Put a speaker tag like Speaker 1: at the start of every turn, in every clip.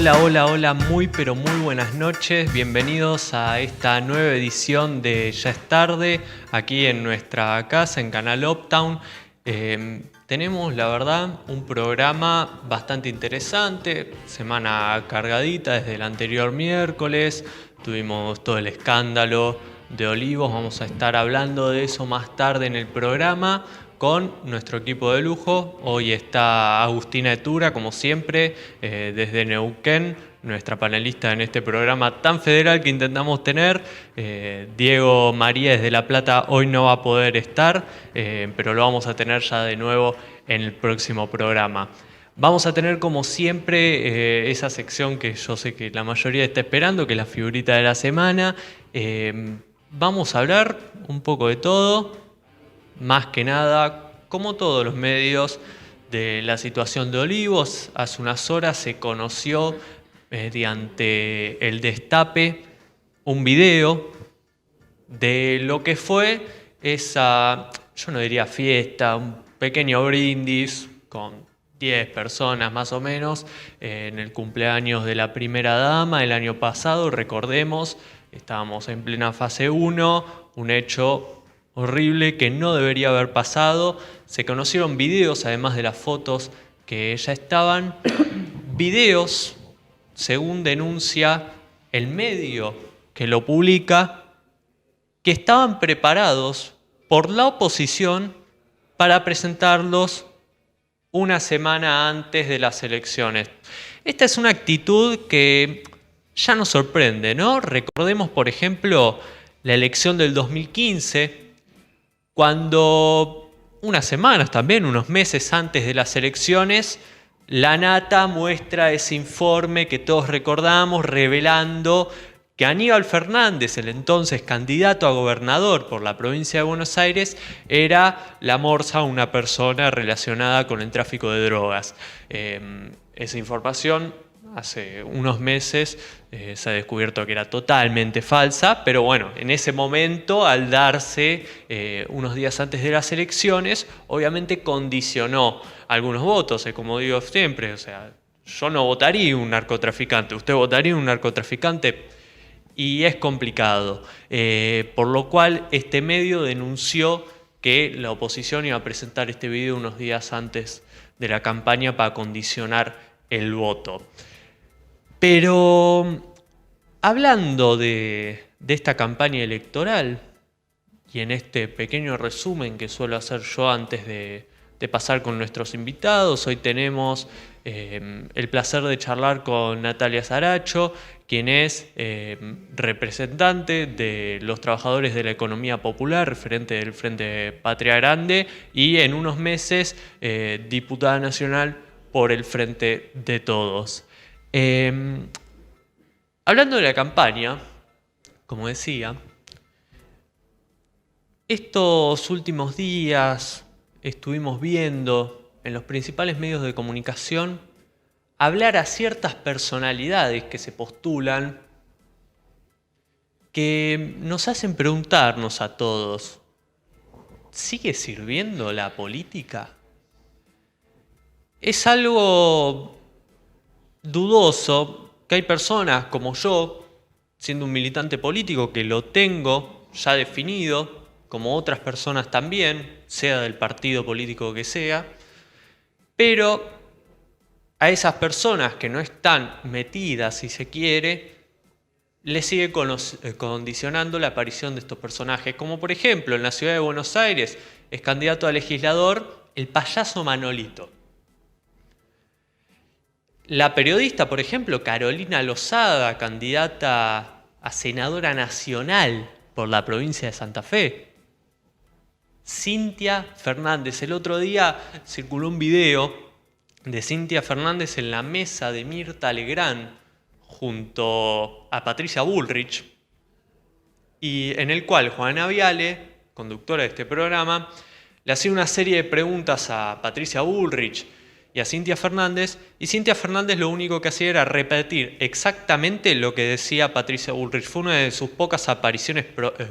Speaker 1: Hola, hola, hola, muy pero muy buenas noches. Bienvenidos a esta nueva edición de Ya es tarde, aquí en nuestra casa, en Canal Uptown. Tenemos, la verdad, un programa bastante interesante, semana cargadita desde el anterior miércoles, tuvimos todo el escándalo de Olivos, vamos a estar hablando de eso más tarde en el programa con nuestro equipo de lujo. Hoy está Agustina Etura, como siempre, desde Neuquén, nuestra panelista en este programa tan federal que intentamos tener. Diego María desde La Plata hoy no va a poder estar, pero lo vamos a tener ya de nuevo en el próximo programa. Vamos a tener como siempre esa sección que yo sé que la mayoría está esperando, que es la figurita de la semana. Vamos a hablar un poco de todo. Más que nada, como todos los medios, de la situación de Olivos. Hace unas horas se conoció mediante el Destape un video de lo que fue esa, yo no diría fiesta, un pequeño brindis con 10 personas más o menos en el cumpleaños de la primera dama el año pasado. Recordemos, estábamos en plena fase 1, un hecho horrible que no debería haber pasado. Se conocieron videos, además de las fotos que ya estaban. Videos, según denuncia el medio que lo publica, que estaban preparados por la oposición para presentarlos una semana antes de las elecciones. Esta es una actitud que ya nos sorprende, ¿no? Recordemos, por ejemplo, la elección del 2015, cuando unas semanas también, unos meses antes de las elecciones, La Nata muestra ese informe que todos recordamos, revelando que Aníbal Fernández, el entonces candidato a gobernador por la provincia de Buenos Aires, era la morsa, una persona relacionada con el tráfico de drogas. Esa información hace unos meses se ha descubierto que era totalmente falsa, pero bueno, en ese momento, al darse unos días antes de las elecciones, obviamente condicionó algunos votos, como digo siempre, o sea, yo no votaría un narcotraficante, ¿usted votaría un narcotraficante? Y es complicado, por lo cual este medio denunció que la oposición iba a presentar este video unos días antes de la campaña para condicionar el voto. Pero hablando de esta campaña electoral, y en este pequeño resumen que suelo hacer yo antes de pasar con nuestros invitados, hoy tenemos el placer de charlar con Natalia Saracho, quien es representante de los trabajadores de la economía popular, referente del Frente Patria Grande, y en unos meses diputada nacional por el Frente de Todos. Hablando de la campaña, como decía, estos últimos días estuvimos viendo en los principales medios de comunicación hablar a ciertas personalidades que se postulan, que nos hacen preguntarnos a todos, ¿sigue sirviendo la política? Es algo dudoso que hay personas como yo, siendo un militante político, que lo tengo ya definido, como otras personas también, sea del partido político que sea, pero a esas personas que no están metidas, si se quiere, les sigue condicionando la aparición de estos personajes, como por ejemplo en la ciudad de Buenos Aires es candidato a legislador el payaso Manolito. La periodista, por ejemplo, Carolina Lozada, candidata a senadora nacional por la provincia de Santa Fe. Cintia Fernández. El otro día circuló un video de Cintia Fernández en la mesa de Mirta Legrand junto a Patricia Bullrich, y en el cual Juana Viale, conductora de este programa, le hacía una serie de preguntas a Patricia Bullrich y a Cintia Fernández, y Cintia Fernández lo único que hacía era repetir exactamente lo que decía Patricia Bullrich. Fue una de sus pocas apariciones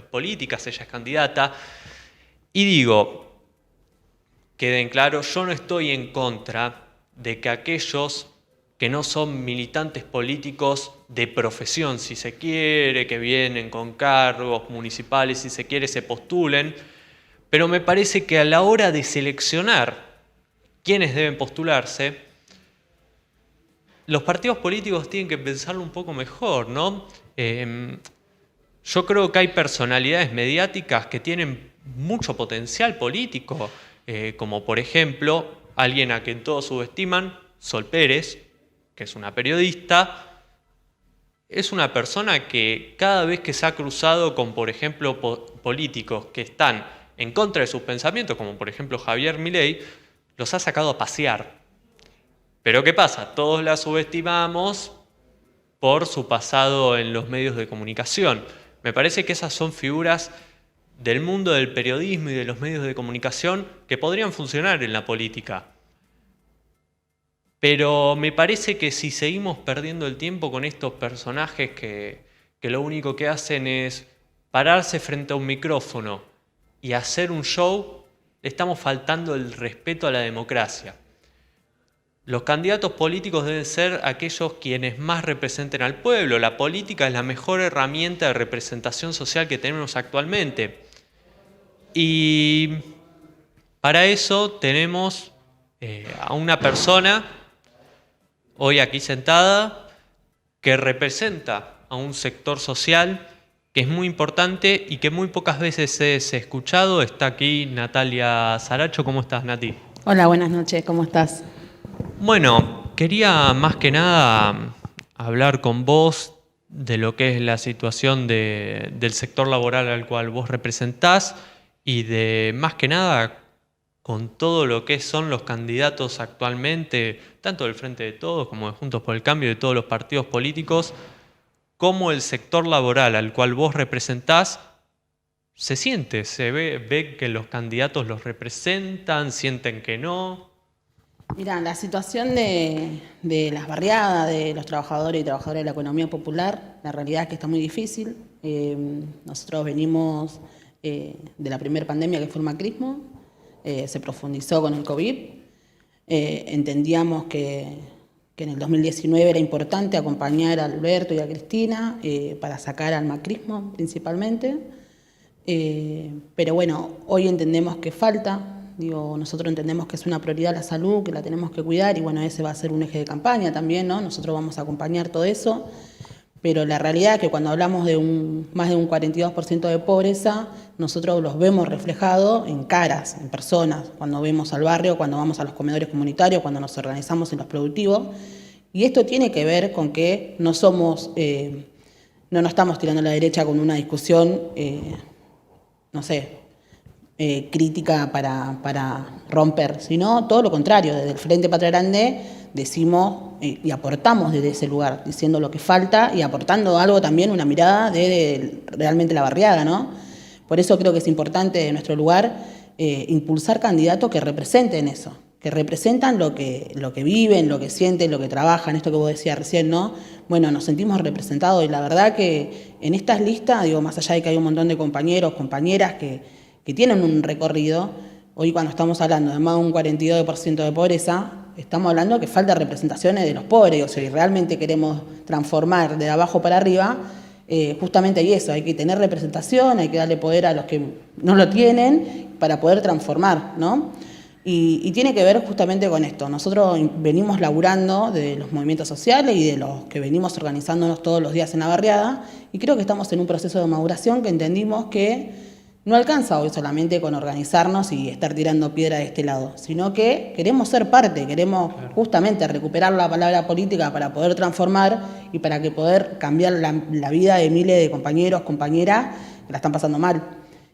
Speaker 1: políticas, ella es candidata, y digo, queden claro, yo no estoy en contra de que aquellos que no son militantes políticos de profesión, si se quiere, que vienen con cargos municipales, si se quiere, se postulen, pero me parece que a la hora de seleccionar quiénes deben postularse, los partidos políticos tienen que pensarlo un poco mejor, ¿no? Yo creo que hay personalidades mediáticas que tienen mucho potencial político, como por ejemplo alguien a quien todos subestiman, Sol Pérez, que es una periodista. Es una persona que cada vez que se ha cruzado con, por ejemplo, políticos que están en contra de sus pensamientos, como por ejemplo Javier Milei, los ha sacado a pasear. Pero ¿qué pasa? Todos la subestimamos por su pasado en los medios de comunicación. Me parece que esas son figuras del mundo del periodismo y de los medios de comunicación que podrían funcionar en la política. Pero me parece que si seguimos perdiendo el tiempo con estos personajes que lo único que hacen es pararse frente a un micrófono y hacer un show, le estamos faltando el respeto a la democracia. Los candidatos políticos deben ser aquellos quienes más representen al pueblo. La política es la mejor herramienta de representación social que tenemos actualmente. Y para eso tenemos a una persona hoy aquí sentada que representa a un sector social que es muy importante y que muy pocas veces es escuchado. Está aquí Natalia Saracho. ¿Cómo estás, Nati?
Speaker 2: Hola, buenas noches. ¿Cómo estás?
Speaker 1: Bueno, quería más que nada hablar con vos de lo que es la situación del sector laboral al cual vos representás y de más que nada con todo lo que son los candidatos actualmente, tanto del Frente de Todos como de Juntos por el Cambio, de todos los partidos políticos, cómo el sector laboral al cual vos representás se siente, se ve que los candidatos los representan, sienten que no.
Speaker 2: Mira, la situación de las barriadas, de los trabajadores y trabajadoras de la economía popular, la realidad es que está muy difícil. Nosotros venimos de la primera pandemia que fue el macrismo, se profundizó con el COVID. Entendíamos que en el 2019 era importante acompañar a Alberto y a Cristina para sacar al macrismo principalmente. Pero bueno, hoy entendemos que falta. Nosotros entendemos que es una prioridad la salud, que la tenemos que cuidar y bueno, ese va a ser un eje de campaña también, ¿no? Nosotros vamos a acompañar todo eso, pero la realidad es que cuando hablamos de más de un 42% de pobreza, nosotros los vemos reflejados en caras, en personas, cuando vemos al barrio, cuando vamos a los comedores comunitarios, cuando nos organizamos en los productivos, y esto tiene que ver con que no somos, no nos estamos tirando a la derecha con una discusión, crítica para romper, sino todo lo contrario. Desde el Frente Patria Grande decimos y aportamos desde ese lugar, diciendo lo que falta y aportando algo también, una mirada de realmente la barriada, ¿no? Por eso creo que es importante de nuestro lugar impulsar candidatos que representen eso, que representan lo que viven, lo que sienten, lo que trabajan, esto que vos decías recién, ¿no? Bueno, nos sentimos representados y la verdad que en estas listas, más allá de que hay un montón de compañeros, compañeras que tienen un recorrido, hoy cuando estamos hablando de más de un 42% de pobreza, estamos hablando que falta representaciones de los pobres, o sea, si realmente queremos transformar de abajo para arriba, justamente hay eso, hay que tener representación, hay que darle poder a los que no lo tienen para poder transformar, ¿no? Y tiene que ver justamente con esto. Nosotros venimos laburando de los movimientos sociales y de los que venimos organizándonos todos los días en la barriada, y creo que estamos en un proceso de maduración que entendimos que no alcanza hoy solamente con organizarnos y estar tirando piedra de este lado, sino que queremos ser parte, queremos justamente recuperar la palabra política para poder transformar y para que poder cambiar la vida de miles de compañeros, compañeras que la están pasando mal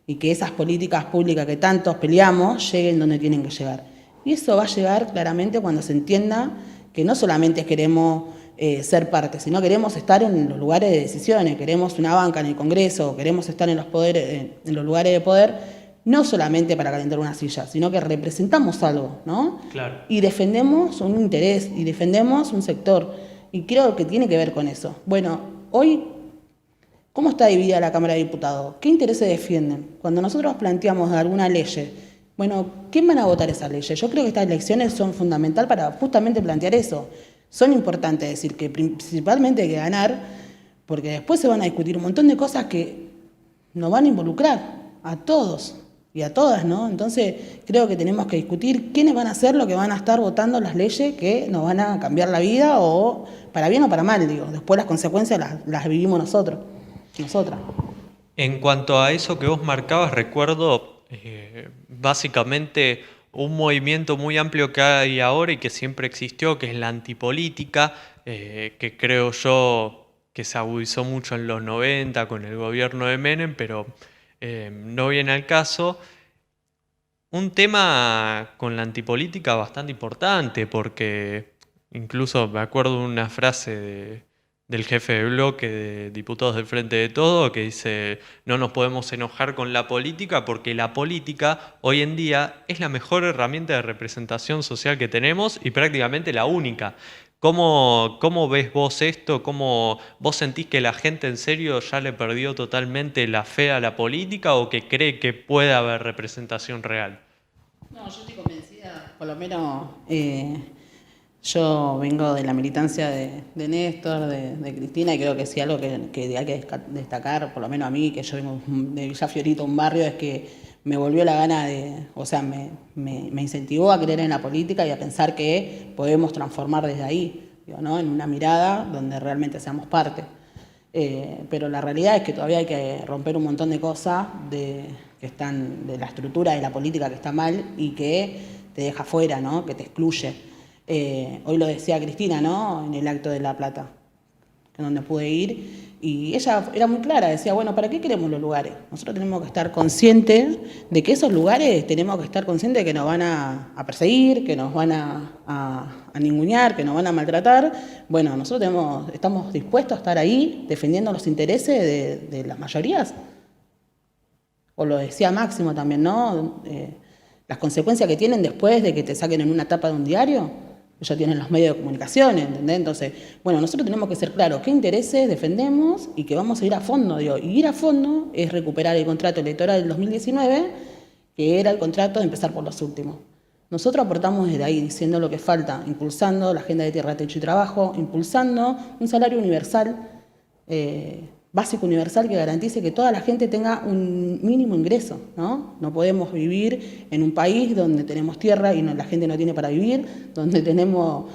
Speaker 2: y que esas políticas públicas que tantos peleamos lleguen donde tienen que llegar. Y eso va a llegar claramente cuando se entienda que no solamente queremos ser parte, sino queremos estar en los lugares de decisiones, queremos una banca en el Congreso, queremos estar en los lugares de poder, no solamente para calentar una silla, sino que representamos algo, ¿no?
Speaker 1: Claro.
Speaker 2: Y defendemos un interés, y defendemos un sector, y creo que tiene que ver con eso. Bueno, hoy, ¿cómo está dividida la Cámara de Diputados? ¿Qué intereses defienden? Cuando nosotros planteamos alguna ley, bueno, ¿quién van a votar esas leyes? Yo creo que estas elecciones son fundamentales para justamente plantear eso. son importantes, es decir, que principalmente hay que ganar, porque después se van a discutir un montón de cosas que nos van a involucrar a todos y a todas, ¿no? Entonces creo que tenemos que discutir quiénes van a ser los que van a estar votando las leyes que nos van a cambiar la vida, o para bien o para mal, digo. Después las consecuencias las vivimos nosotras.
Speaker 1: En cuanto a eso que vos marcabas, recuerdo básicamente un movimiento muy amplio que hay ahora y que siempre existió, que es la antipolítica, que creo yo que se agudizó mucho en los 90 con el gobierno de Menem, pero no viene al caso. Un tema con la antipolítica bastante importante, porque incluso me acuerdo de una frase del jefe de bloque de diputados del Frente de Todo que dice: no nos podemos enojar con la política porque la política hoy en día es la mejor herramienta de representación social que tenemos y prácticamente la única. ¿Cómo ves vos esto? ¿Cómo vos sentís que la gente en serio ya le perdió totalmente la fe a la política o que cree que puede haber representación real?
Speaker 2: No, yo estoy convencida, por lo menos yo vengo de la militancia de Néstor, de Cristina, y creo que sí algo que hay que destacar, por lo menos a mí, que yo vengo de Villa Fiorito, un barrio, es que me volvió la gana me incentivó a creer en la política y a pensar que podemos transformar desde ahí, digo, ¿no? En una mirada donde realmente seamos parte. Pero la realidad es que todavía hay que romper un montón de cosas que están de la estructura de la política que está mal y que te deja fuera, ¿no? Que te excluye. Hoy lo decía Cristina, ¿no? En el acto de La Plata, donde pude ir, y ella era muy clara, decía, bueno, ¿para qué queremos los lugares? Nosotros tenemos que estar conscientes de que esos lugares, tenemos que estar conscientes de que nos van a perseguir, que nos van a ningunear, que nos van a maltratar. Bueno, nosotros estamos dispuestos a estar ahí defendiendo los intereses de las mayorías. O lo decía Máximo también, ¿no? Las consecuencias que tienen después de que te saquen en una tapa de un diario. Ellos tienen los medios de comunicación, ¿entendés? Entonces, bueno, nosotros tenemos que ser claros qué intereses defendemos y que vamos a ir a fondo, digo. Y ir a fondo es recuperar el contrato electoral del 2019, que era el contrato de empezar por los últimos. Nosotros aportamos desde ahí, diciendo lo que falta, impulsando la agenda de tierra, techo y trabajo, impulsando un salario universal, básico universal, que garantice que toda la gente tenga un mínimo ingreso, ¿no? No podemos vivir en un país donde tenemos tierra y la gente no tiene para vivir, donde tenemos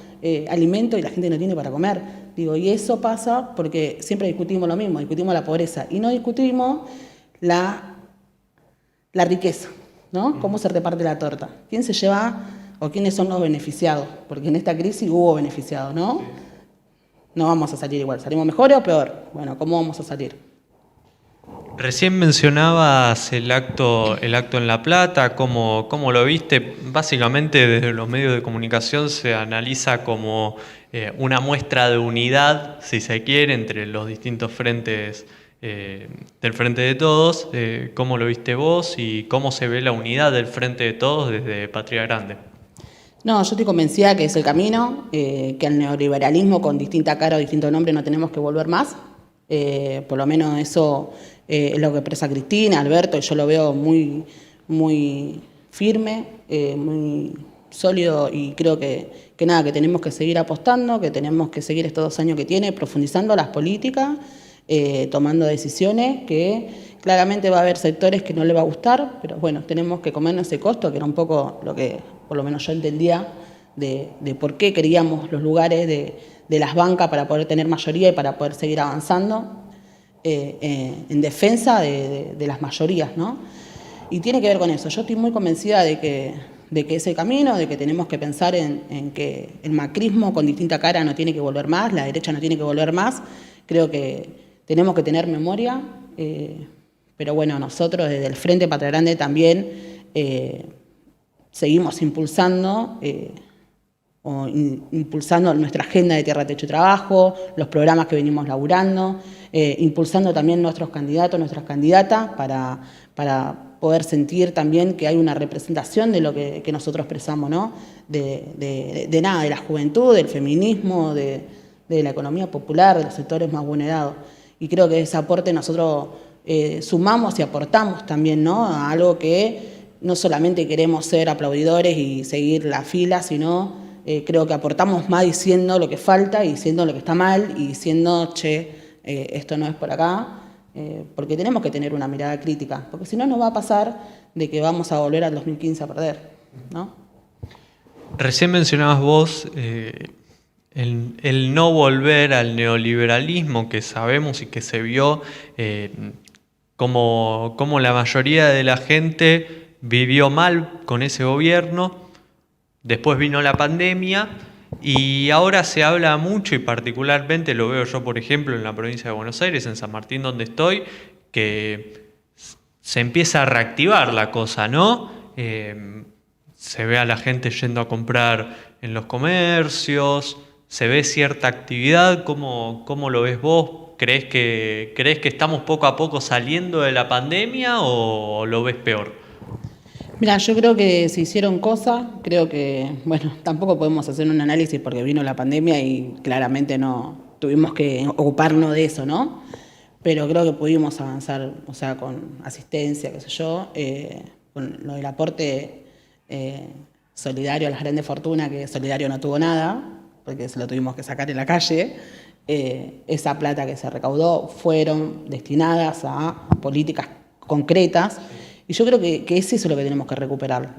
Speaker 2: alimento y la gente no tiene para comer. Digo, y eso pasa porque siempre discutimos lo mismo, discutimos la pobreza y no discutimos la riqueza, ¿no? Cómo se reparte la torta, quién se lleva o quiénes son los beneficiados, porque en esta crisis hubo beneficiados, ¿no? Sí. No vamos a salir igual, ¿salimos mejor o peor? Bueno, ¿cómo vamos a salir?
Speaker 1: Recién mencionabas el acto en La Plata, ¿cómo lo viste? Básicamente desde los medios de comunicación se analiza como una muestra de unidad, si se quiere, entre los distintos frentes del Frente de Todos. ¿Cómo lo viste vos y cómo se ve la unidad del Frente de Todos desde Patria Grande?
Speaker 2: No, yo estoy convencida que es el camino, que al neoliberalismo con distinta cara o distinto nombre no tenemos que volver más. Por lo menos eso es lo que expresa Cristina, Alberto, y yo lo veo muy, muy firme, muy sólido, y creo que tenemos que seguir apostando, que tenemos que seguir estos 2 años que tiene, profundizando las políticas, tomando decisiones que claramente va a haber sectores que no le va a gustar, pero bueno, tenemos que comernos ese costo, que era un poco lo que por lo menos yo entendía de por qué queríamos los lugares de las bancas para poder tener mayoría y para poder seguir avanzando en defensa de las mayorías, ¿no? Y tiene que ver con eso. Yo estoy muy convencida de que es el camino, de que tenemos que pensar en que el macrismo con distinta cara no tiene que volver más, la derecha no tiene que volver más. Creo que tenemos que tener memoria, pero bueno, nosotros desde el Frente Patria Grande también seguimos impulsando impulsando nuestra agenda de tierra, techo y trabajo, los programas que venimos laburando, impulsando también nuestros candidatos, nuestras candidatas, para poder sentir también que hay una representación de lo que nosotros expresamos, ¿no? De la juventud, del feminismo, de la economía popular, de los sectores más vulnerados. Y creo que ese aporte nosotros sumamos y aportamos también, ¿no? A algo que no solamente queremos ser aplaudidores y seguir la fila, sino Creo que aportamos más diciendo lo que falta y diciendo lo que está mal y diciendo, esto no es por acá, porque tenemos que tener una mirada crítica, porque si no nos va a pasar de que vamos a volver al 2015 a perder, ¿no?
Speaker 1: Recién mencionabas vos el no volver al neoliberalismo que sabemos y que se vio, como la mayoría de la gente vivió mal con ese gobierno. Después vino la pandemia y ahora se habla mucho, y particularmente lo veo yo, por ejemplo, en la provincia de Buenos Aires, en San Martín, donde estoy, que se empieza a reactivar la cosa, ¿no? Se ve a la gente yendo a comprar en los comercios, se ve cierta actividad. ¿Cómo lo ves vos? ¿Crees que estamos poco a poco saliendo de la pandemia o lo ves peor?
Speaker 2: Mira, yo creo que se hicieron cosas, creo que, bueno, tampoco podemos hacer un análisis porque vino la pandemia y claramente no tuvimos que ocuparnos de eso, ¿no? Pero creo que pudimos avanzar, o sea, con asistencia, qué sé yo, con lo del aporte solidario a las grandes fortunas, que solidario no tuvo nada, porque se lo tuvimos que sacar en la calle. Esa plata que se recaudó fueron destinadas a políticas concretas. Y yo creo que es eso lo que tenemos que recuperar,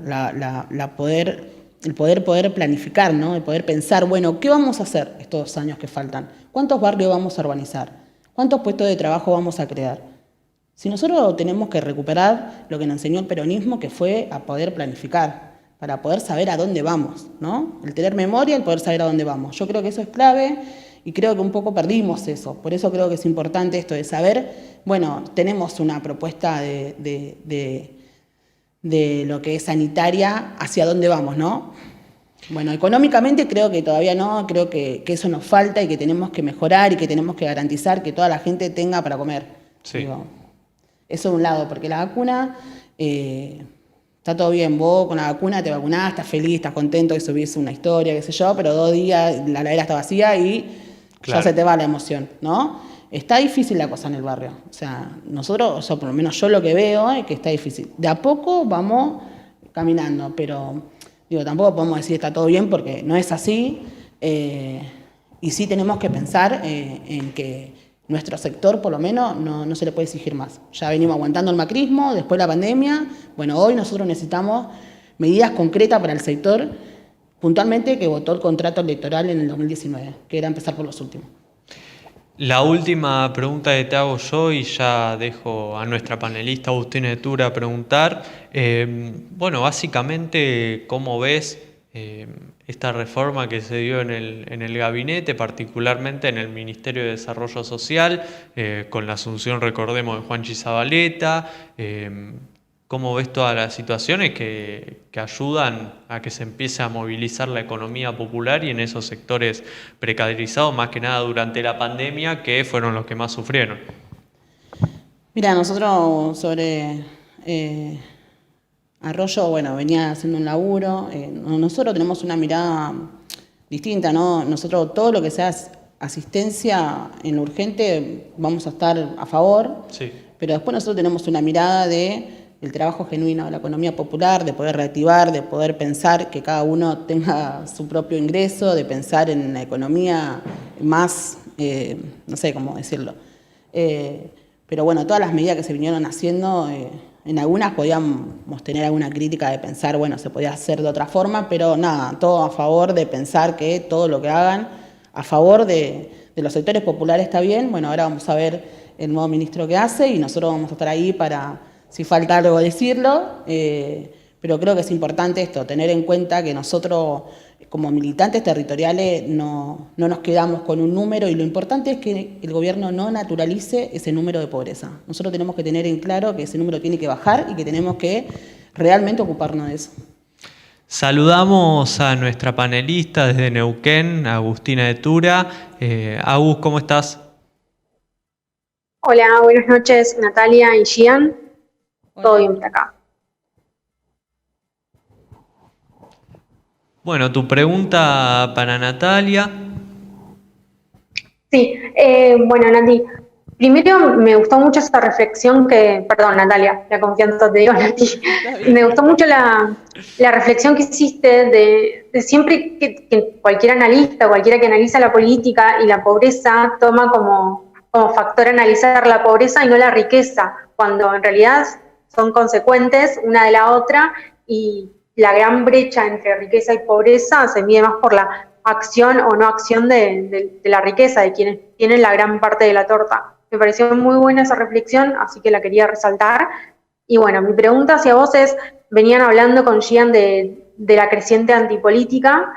Speaker 2: el poder planificar, ¿no? El poder pensar, bueno, ¿qué vamos a hacer estos años que faltan? ¿Cuántos barrios vamos a urbanizar? ¿Cuántos puestos de trabajo vamos a crear? Si nosotros tenemos que recuperar lo que nos enseñó el peronismo, que fue a poder planificar, para poder saber a dónde vamos, ¿no? El tener memoria, el poder saber a dónde vamos. Yo creo que eso es clave y creo que un poco perdimos eso. Por eso creo que es importante esto de saber, bueno, tenemos una propuesta de lo que es sanitaria, hacia dónde vamos, ¿no? Bueno, económicamente creo que todavía no, creo que eso nos falta y que tenemos que mejorar y que tenemos que garantizar que toda la gente tenga para comer.
Speaker 1: Sí.
Speaker 2: Digo, eso de un lado, porque la vacuna, está todo bien, vos con la vacuna te vacunás, estás feliz, estás contento que subís una historia, qué sé yo, pero 2 días la heladera está vacía y
Speaker 1: claro,
Speaker 2: ya se te va la emoción, ¿no? Está difícil la cosa en el barrio. O sea, nosotros, o sea, por lo menos yo lo que veo es que está difícil. De a poco vamos caminando, pero digo, tampoco podemos decir está todo bien porque no es así. Y sí tenemos que pensar en que nuestro sector, por lo menos, no se le puede exigir más. Ya venimos aguantando el macrismo, después la pandemia. Bueno, hoy nosotros necesitamos medidas concretas para el sector, puntualmente que votó el contrato electoral en el 2019, que era empezar por los últimos.
Speaker 1: La última pregunta que te hago yo, y ya dejo a nuestra panelista Agustina de Tura preguntar. Bueno, básicamente, ¿cómo ves esta reforma que se dio en el gabinete, particularmente en el Ministerio de Desarrollo Social, con la asunción, recordemos, de Juanchi Zabaleta? ¿Cómo ves todas las situaciones que ayudan a que se empiece a movilizar la economía popular y en esos sectores precarizados, más que nada durante la pandemia, que fueron los que más sufrieron?
Speaker 2: Mira, nosotros sobre Arroyo, bueno, venía haciendo un laburo. Nosotros tenemos una mirada distinta, ¿no? Nosotros todo lo que sea asistencia en lo urgente vamos a estar a favor,
Speaker 1: Sí.
Speaker 2: pero después nosotros tenemos una mirada del trabajo genuino de la economía popular, de poder reactivar, de poder pensar que cada uno tenga su propio ingreso, de pensar en la economía más, no sé cómo decirlo. Pero bueno, todas las medidas que se vinieron haciendo, en algunas podíamos tener alguna crítica de pensar, bueno, se podía hacer de otra forma, pero nada, todo a favor de pensar que todo lo que hagan a favor de los sectores populares está bien. Bueno, ahora vamos a ver el nuevo ministro que hace y nosotros vamos a estar ahí para, si falta algo, decirlo. Pero creo que es importante esto, tener en cuenta que nosotros como militantes territoriales no nos quedamos con un número y lo importante es que el gobierno no naturalice ese número de pobreza. Nosotros tenemos que tener en claro que ese número tiene que bajar y que tenemos que realmente ocuparnos de eso.
Speaker 1: Saludamos a nuestra panelista desde Neuquén, Agustina de Tura. Agus, ¿cómo estás?
Speaker 3: Hola, buenas noches, Natalia y Gian. Todo bien por acá.
Speaker 1: Bueno, tu pregunta para Natalia.
Speaker 3: Sí, bueno, Nati, Primero, me gustó mucho esa reflexión perdón, Natalia, la confianza te digo a ti. Me gustó mucho la reflexión que hiciste de siempre que cualquier analista, cualquiera que analiza la política y la pobreza, toma como factor analizar la pobreza y no la riqueza, cuando en realidad son consecuentes una de la otra, y la gran brecha entre riqueza y pobreza se mide más por la acción o no acción de la riqueza, de quienes tienen la gran parte de la torta. Me pareció muy buena esa reflexión, así que la quería resaltar. Y bueno, mi pregunta hacia vos es, venían hablando con Gian de la creciente antipolítica,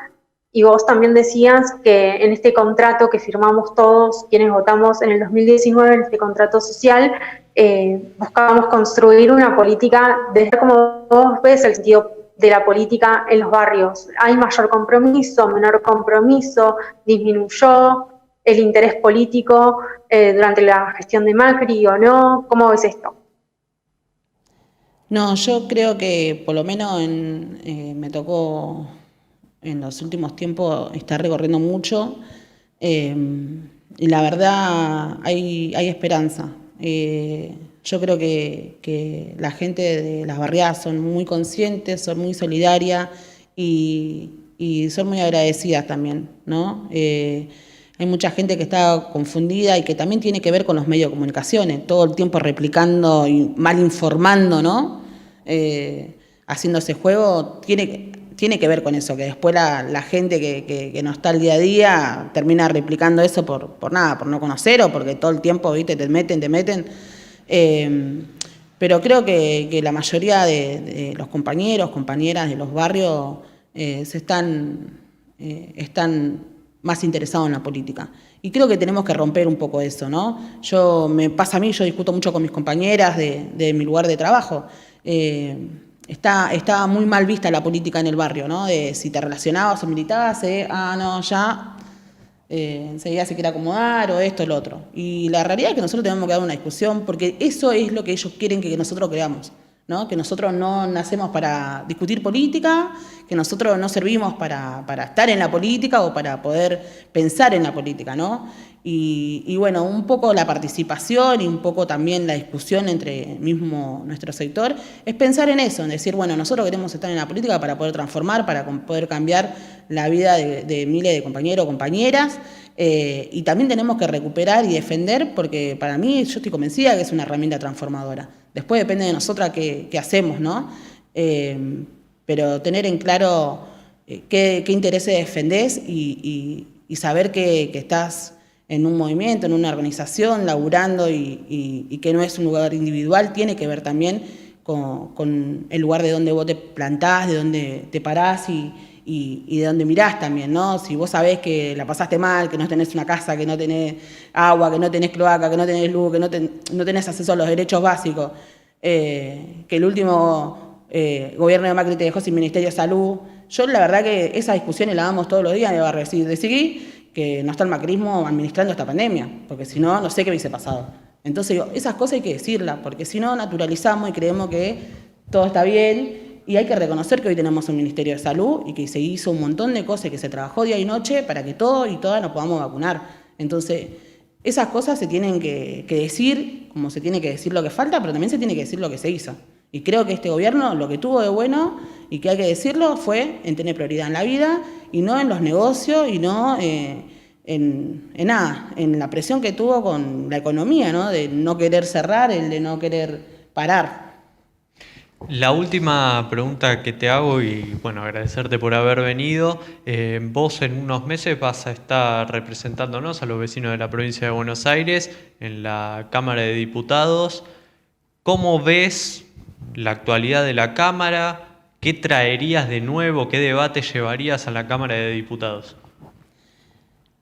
Speaker 3: y vos también decías que en este contrato que firmamos todos quienes votamos en el 2019, en este contrato social, buscábamos construir una política desde como vos ves el sentido de la política en los barrios. ¿Hay mayor compromiso, menor compromiso? ¿Disminuyó el interés político durante la gestión de Macri o no? ¿Cómo ves esto?
Speaker 2: No, yo creo que por lo menos me tocó en los últimos tiempos estar recorriendo mucho, y la verdad hay esperanza. Yo creo que la gente de las barriadas son muy conscientes, son muy solidarias y son muy agradecidas también, ¿no? Hay mucha gente que está confundida y que también tiene que ver con los medios de comunicación, todo el tiempo replicando y mal informando, ¿no? Haciendo ese juego, tiene que ver con eso, que después la gente que no está al día a día termina replicando eso por nada, por no conocer o porque todo el tiempo, ¿viste? Te meten. Pero creo que la mayoría de los compañeros, compañeras de los barrios están más interesados en la política. Y creo que tenemos que romper un poco eso, ¿no? Me pasa a mí, yo discuto mucho con mis compañeras de mi lugar de trabajo. Está muy mal vista la política en el barrio, ¿no? De si te relacionabas o militabas, no, ya enseguida se quiere acomodar o esto o lo otro. Y la realidad es que nosotros tenemos que dar una discusión porque eso es lo que ellos quieren que nosotros creamos, ¿no? Que nosotros no nacemos para discutir política, que nosotros no servimos para estar en la política o para poder pensar en la política, ¿no? Y bueno, un poco la participación y un poco también la discusión entre mismo nuestro sector es pensar en eso, en decir, bueno, nosotros queremos estar en la política para poder transformar, para poder cambiar la vida de miles de compañeros o compañeras, y también tenemos que recuperar y defender, porque para mí yo estoy convencida que es una herramienta transformadora. Después depende de nosotras qué hacemos, ¿no? Pero tener en claro qué intereses defendés y saber que estás en un movimiento, en una organización, laburando y que no es un lugar individual, tiene que ver también con el lugar de donde vos te plantás, de donde te parás y de donde mirás también, ¿no? Si vos sabés que la pasaste mal, que no tenés una casa, que no tenés agua, que no tenés cloaca, que no tenés luz, que no tenés acceso a los derechos básicos, que el último gobierno de Macri te dejó sin Ministerio de Salud. Yo la verdad que esas discusiones las damos todos los días en el barrio. Decidí que no está el macrismo administrando esta pandemia, porque si no, no sé qué hubiese pasado. Entonces digo, esas cosas hay que decirlas, porque si no naturalizamos y creemos que todo está bien, y hay que reconocer que hoy tenemos un Ministerio de Salud y que se hizo un montón de cosas, que se trabajó día y noche para que todos y todas nos podamos vacunar. Entonces, esas cosas se tienen que decir, como se tiene que decir lo que falta, pero también se tiene que decir lo que se hizo. Y creo que este gobierno lo que tuvo de bueno, y que hay que decirlo, fue en tener prioridad en la vida y no en los negocios y no en nada, en la presión que tuvo con la economía, ¿no? De no querer cerrar, el de no querer parar.
Speaker 1: La última pregunta que te hago, y bueno, agradecerte por haber venido. Vos en unos meses vas a estar representándonos a los vecinos de la provincia de Buenos Aires en la Cámara de Diputados. ¿Cómo ves la actualidad de la Cámara? ¿Qué traerías de nuevo? ¿Qué debate llevarías a la Cámara de Diputados?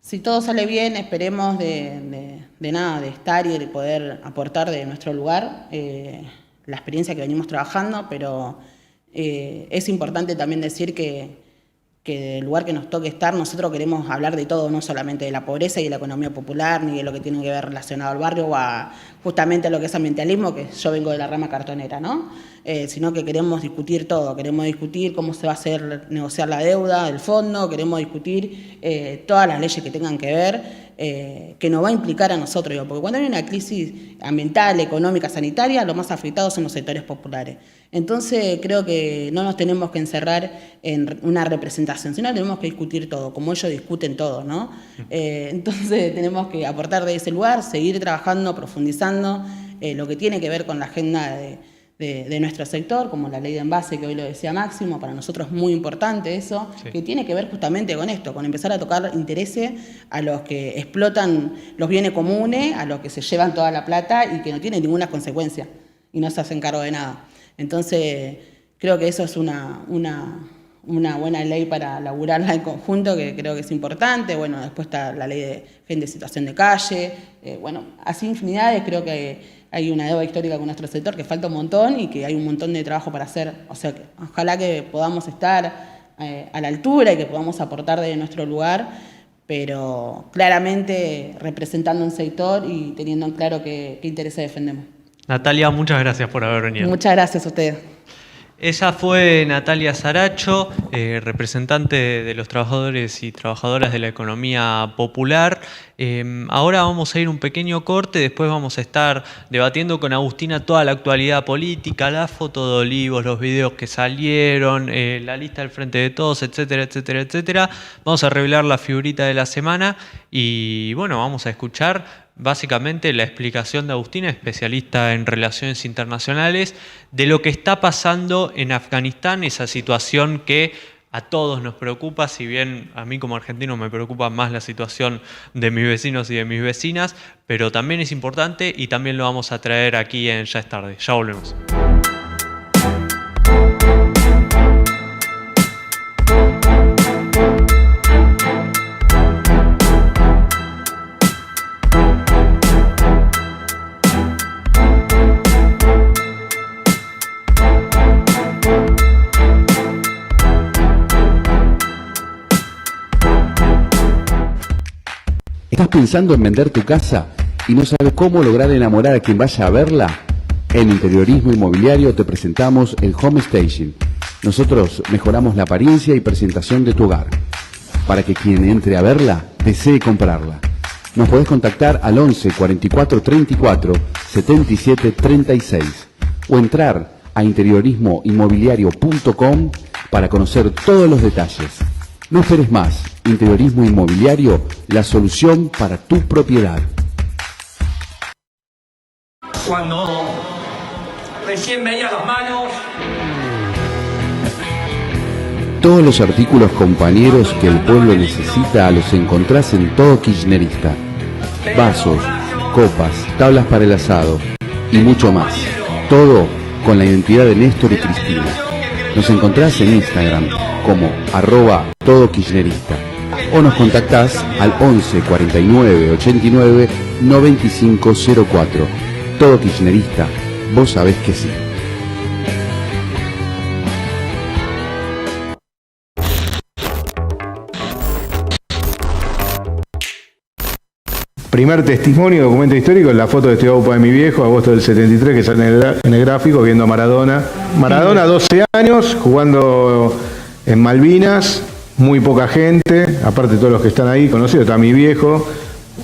Speaker 2: Si todo sale bien, esperemos de estar y de poder aportar de nuestro lugar la experiencia que venimos trabajando, pero es importante también decir que del lugar que nos toque estar, nosotros queremos hablar de todo, no solamente de la pobreza y de la economía popular, ni de lo que tiene que ver relacionado al barrio o justamente a lo que es ambientalismo, que yo vengo de la rama cartonera, ¿no? Sino que queremos discutir todo, queremos discutir cómo se va a hacer negociar la deuda, el fondo, queremos discutir todas las leyes que tengan que ver que nos va a implicar a nosotros, digo, porque cuando hay una crisis ambiental, económica, sanitaria, los más afectados son los sectores populares. Entonces creo que no nos tenemos que encerrar en una representación, sino tenemos que discutir todo, como ellos discuten todo, ¿no? Entonces tenemos que aportar de ese lugar, seguir trabajando, profundizando lo que tiene que ver con la agenda de nuestro sector, como la ley de envase que hoy lo decía Máximo, para nosotros es muy importante eso, sí, que tiene que ver justamente con esto, con empezar a tocar intereses a los que explotan los bienes comunes, a los que se llevan toda la plata y que no tienen ninguna consecuencia y no se hacen cargo de nada. Entonces creo que eso es una buena ley para laburarla en conjunto, que creo que es importante. Bueno, después está la ley de gente en situación de calle, bueno, así infinidades. Creo que hay una deuda histórica con nuestro sector que falta un montón y que hay un montón de trabajo para hacer. O sea, que ojalá que podamos estar a la altura y que podamos aportar de nuestro lugar, pero claramente representando un sector y teniendo en claro qué intereses defendemos.
Speaker 1: Natalia, muchas gracias por haber venido.
Speaker 2: Muchas gracias a ustedes.
Speaker 1: Ella fue Natalia Saracho, representante de los trabajadores y trabajadoras de la economía popular. Ahora vamos a ir un pequeño corte, después vamos a estar debatiendo con Agustina toda la actualidad política, la foto de Olivos, los videos que salieron, la lista del Frente de Todos, etcétera, etcétera, etcétera. Vamos a revelar la figurita de la semana y bueno, vamos a escuchar básicamente la explicación de Agustina, especialista en relaciones internacionales, de lo que está pasando en Afganistán, esa situación que a todos nos preocupa, si bien a mí como argentino me preocupa más la situación de mis vecinos y de mis vecinas, pero también es importante y también lo vamos a traer aquí en Ya es tarde. Ya volvemos.
Speaker 4: ¿Estás pensando en vender tu casa y no sabes cómo lograr enamorar a quien vaya a verla? En Interiorismo Inmobiliario te presentamos el Home Staging. Nosotros mejoramos la apariencia y presentación de tu hogar, para que quien entre a verla desee comprarla. Nos podés contactar al 11 44 34 77 36 o entrar a interiorismoinmobiliario.com para conocer todos los detalles. No esperes más. Interiorismo Inmobiliario, la solución para tu propiedad.
Speaker 5: Cuando recién veía las manos.
Speaker 4: Todos los artículos compañeros que el pueblo necesita los encontrás en Todo Kirchnerista. Vasos, copas, tablas para el asado y mucho más. Todo con la identidad de Néstor y Cristina. Nos encontrás en Instagram como @todokirchnerista o nos contactás al 11 49 89 95 04. Todo Kirchnerista, vos sabés que sí.
Speaker 6: Primer testimonio, documento histórico, la foto de este Opa de mi viejo, agosto del 73, que sale en el gráfico, viendo a Maradona. Maradona, 12 años, jugando en Malvinas, muy poca gente, aparte de todos los que están ahí, conocidos, está mi viejo,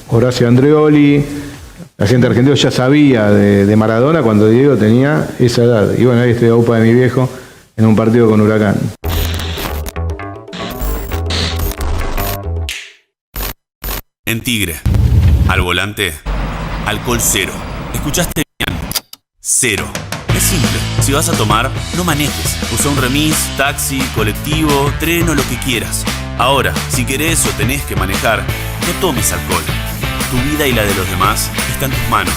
Speaker 6: Horacio Andreoli, la gente argentina ya sabía de Maradona cuando Diego tenía esa edad. Y bueno, ahí estoy Opa de mi viejo, en un partido con Huracán.
Speaker 7: En Tigre, al volante, alcohol cero. ¿Escuchaste bien? Cero. Es simple. Si vas a tomar, no manejes. Usa un remis, taxi, colectivo, tren o lo que quieras. Ahora, si querés o tenés que manejar, no tomes alcohol. Tu vida y la de los demás está en tus manos.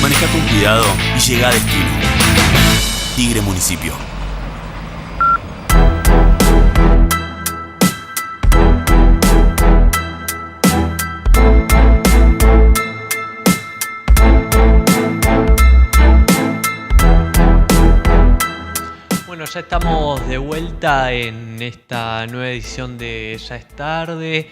Speaker 7: Maneja con cuidado y llega a destino. Tigre Municipio.
Speaker 1: Bueno, ya estamos de vuelta en esta nueva edición de Ya es tarde,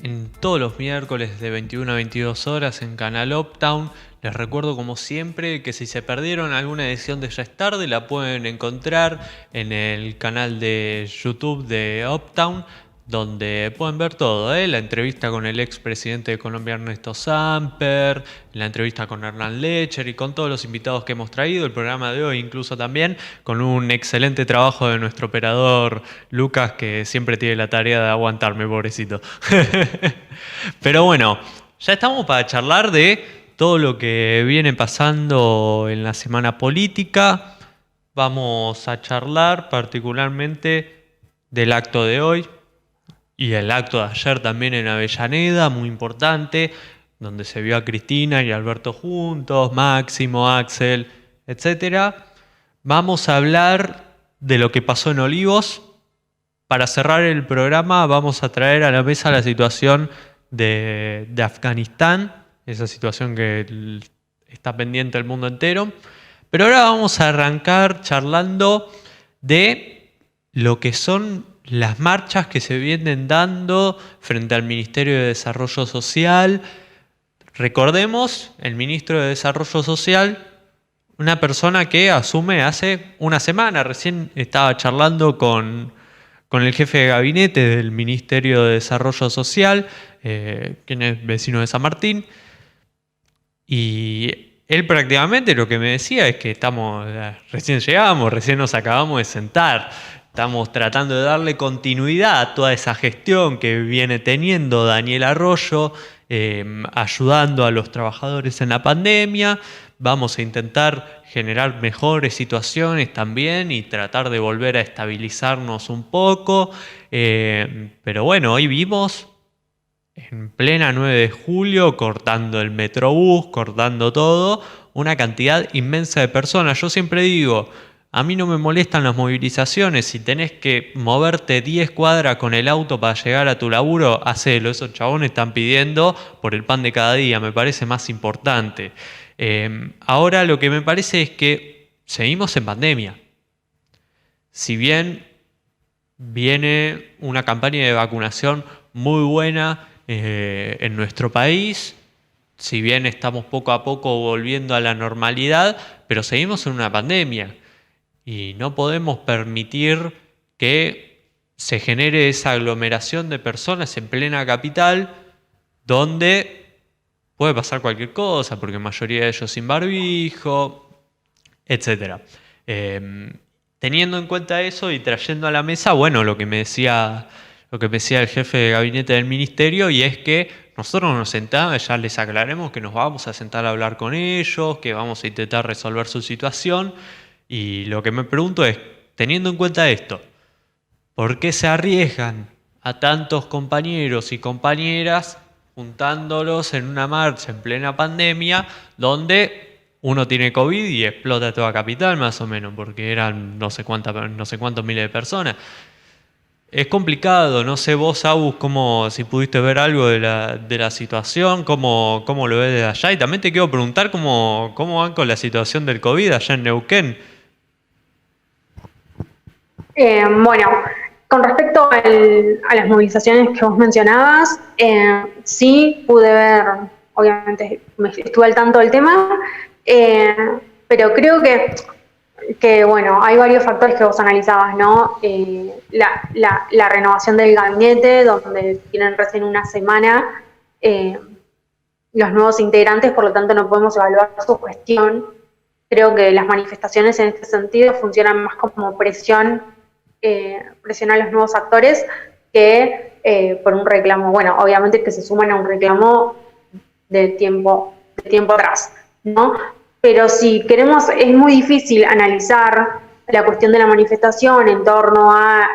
Speaker 1: en todos los miércoles de 21 a 22 horas en Canal Uptown. Les recuerdo como siempre que si se perdieron alguna edición de Ya es tarde la pueden encontrar en el canal de YouTube de Uptown. donde pueden ver todo, la entrevista con el expresidente de Colombia, Ernesto Samper, la entrevista con Hernán Lecher y con todos los invitados que hemos traído, el programa de hoy incluso también, con un excelente trabajo de nuestro operador Lucas, que siempre tiene la tarea de aguantarme, pobrecito. Pero bueno, ya estamos para charlar de todo lo que viene pasando en la semana política. Vamos a charlar particularmente del acto de hoy, y el acto de ayer también en Avellaneda, muy importante, donde se vio a Cristina y Alberto juntos, Máximo, Axel, etc. Vamos a hablar de lo que pasó en Olivos. Para cerrar el programa vamos a traer a la mesa la situación de Afganistán, esa situación que está pendiente del mundo entero. Pero ahora vamos a arrancar charlando de lo que son las marchas que se vienen dando frente al Ministerio de Desarrollo Social. Recordemos, el Ministro de Desarrollo Social, una persona que asume hace una semana. Recién estaba charlando con el jefe de gabinete del Ministerio de Desarrollo Social, quien es vecino de San Martín, y él prácticamente lo que me decía es que recién llegamos, recién nos acabamos de sentar. Estamos tratando de darle continuidad a toda esa gestión que viene teniendo Daniel Arroyo, ayudando a los trabajadores en la pandemia. Vamos a intentar generar mejores situaciones también y tratar de volver a estabilizarnos un poco. Pero bueno, hoy vimos en plena 9 de julio, cortando el Metrobús, cortando todo, una cantidad inmensa de personas. Yo siempre digo, a mí no me molestan las movilizaciones. Si tenés que moverte 10 cuadras con el auto para llegar a tu laburo, hacelo. Esos chabones están pidiendo por el pan de cada día, me parece más importante. Ahora lo que me parece es que seguimos en pandemia. Si bien viene una campaña de vacunación muy buena en nuestro país, si bien estamos poco a poco volviendo a la normalidad, pero seguimos en una pandemia. Y no podemos permitir que se genere esa aglomeración de personas en plena capital, donde puede pasar cualquier cosa, porque la mayoría de ellos sin barbijo, etc. Teniendo en cuenta eso y trayendo a la mesa, bueno, lo que me decía el jefe de gabinete del ministerio, y es que nosotros nos sentamos, ya les aclaremos que nos vamos a sentar a hablar con ellos, que vamos a intentar resolver su situación. Y lo que me pregunto es, teniendo en cuenta esto, ¿por qué se arriesgan a tantos compañeros y compañeras juntándolos en una marcha en plena pandemia, donde uno tiene COVID y explota toda capital más o menos, porque eran no sé cuántos miles de personas? Es complicado, no sé vos, Agus, si pudiste ver algo de la situación, cómo lo ves desde allá. Y también te quiero preguntar cómo van con la situación del COVID allá en Neuquén.
Speaker 3: Bueno, con respecto a las movilizaciones que vos mencionabas, sí pude ver, obviamente estuve al tanto del tema, pero creo que bueno, hay varios factores que vos analizabas, ¿no? La renovación del gabinete, donde tienen recién una semana los nuevos integrantes, por lo tanto no podemos evaluar su gestión. Creo que las manifestaciones en este sentido funcionan más como presión a los nuevos actores que por un reclamo, bueno, obviamente que se suman a un reclamo de tiempo atrás, ¿no? Pero si queremos, es muy difícil analizar la cuestión de la manifestación en torno a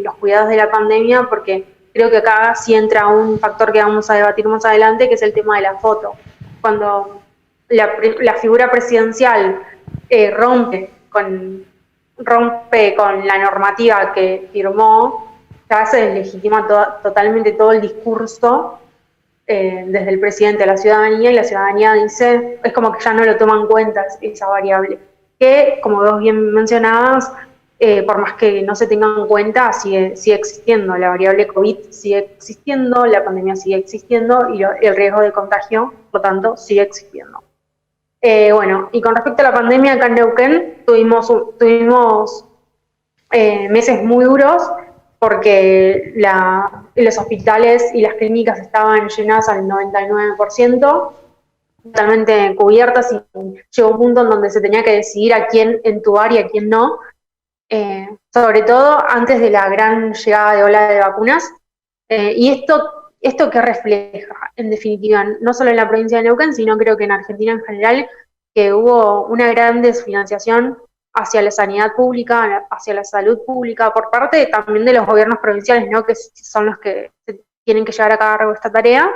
Speaker 3: los cuidados de la pandemia, porque creo que acá sí entra un factor que vamos a debatir más adelante, que es el tema de la foto. Cuando la figura presidencial rompe con la normativa que firmó, ya se deslegitima totalmente todo el discurso desde el presidente a la ciudadanía, y la ciudadanía dice, es como que ya no lo toma en cuenta esa variable, que como vos bien mencionabas, por más que no se tenga en cuenta, sigue existiendo, la variable COVID sigue existiendo, la pandemia sigue existiendo y el riesgo de contagio, por lo tanto, sigue existiendo. Bueno, y con respecto a la pandemia acá en Neuquén, tuvimos meses muy duros, porque los hospitales y las clínicas estaban llenas al 99%, totalmente cubiertas, y llegó un punto en donde se tenía que decidir a quién entubar y a quién no, sobre todo antes de la gran llegada de ola de vacunas. Y esto que refleja, en definitiva, no solo en la provincia de Neuquén, sino creo que en Argentina en general, que hubo una gran desfinanciación hacia la sanidad pública, hacia la salud pública, por parte también de los gobiernos provinciales, ¿no?, que son los que tienen que llevar a cabo esta tarea.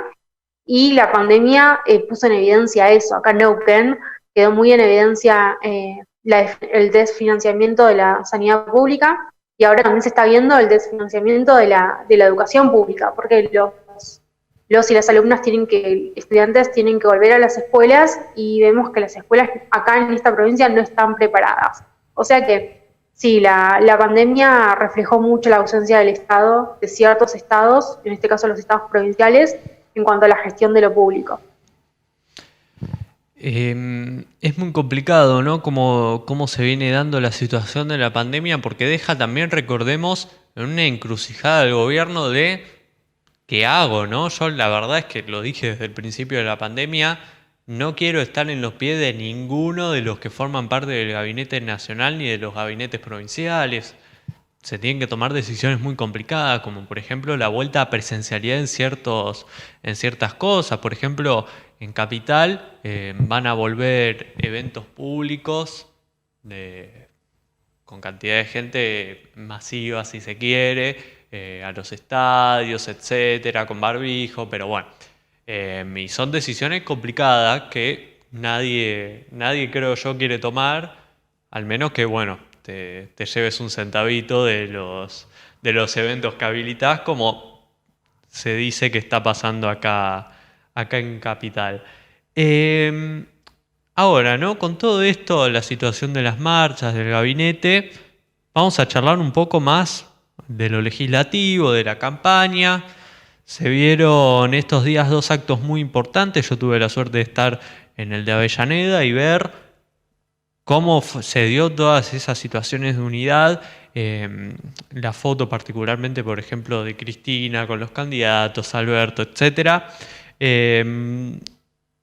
Speaker 3: Y la pandemia puso en evidencia eso. Acá en Neuquén quedó muy en evidencia el desfinanciamiento de la sanidad pública, y ahora también se está viendo el desfinanciamiento de la educación pública, porque los y las alumnas estudiantes tienen que volver a las escuelas, y vemos que las escuelas acá en esta provincia no están preparadas. O sea que sí, la pandemia reflejó mucho la ausencia del Estado, de ciertos estados, en este caso los estados provinciales, en cuanto a la gestión de lo público.
Speaker 1: Es muy complicado, ¿no? Cómo se viene dando la situación de la pandemia, porque deja también, recordemos, en una encrucijada del gobierno de ¿qué hago, no? Yo la verdad es que lo dije desde el principio de la pandemia, no quiero estar en los pies de ninguno de los que forman parte del gabinete nacional ni de los gabinetes provinciales. Se tienen que tomar decisiones muy complicadas, como por ejemplo la vuelta a presencialidad en ciertas cosas. Por ejemplo, en Capital van a volver eventos públicos con cantidad de gente masiva, si se quiere, a los estadios, etcétera, con barbijo, pero bueno. Y son decisiones complicadas que nadie creo yo quiere tomar, al menos que, bueno, te lleves un centavito de los eventos que habilitás, como se dice que está pasando acá en Capital. Ahora, ¿no? Con todo esto, la situación de las marchas, del gabinete, vamos a charlar un poco más de lo legislativo, de la campaña. Se vieron estos días 2 actos muy importantes. Yo tuve la suerte de estar en el de Avellaneda y ver cómo se dio todas esas situaciones de unidad. La foto particularmente, por ejemplo, de Cristina con los candidatos, Alberto, etc.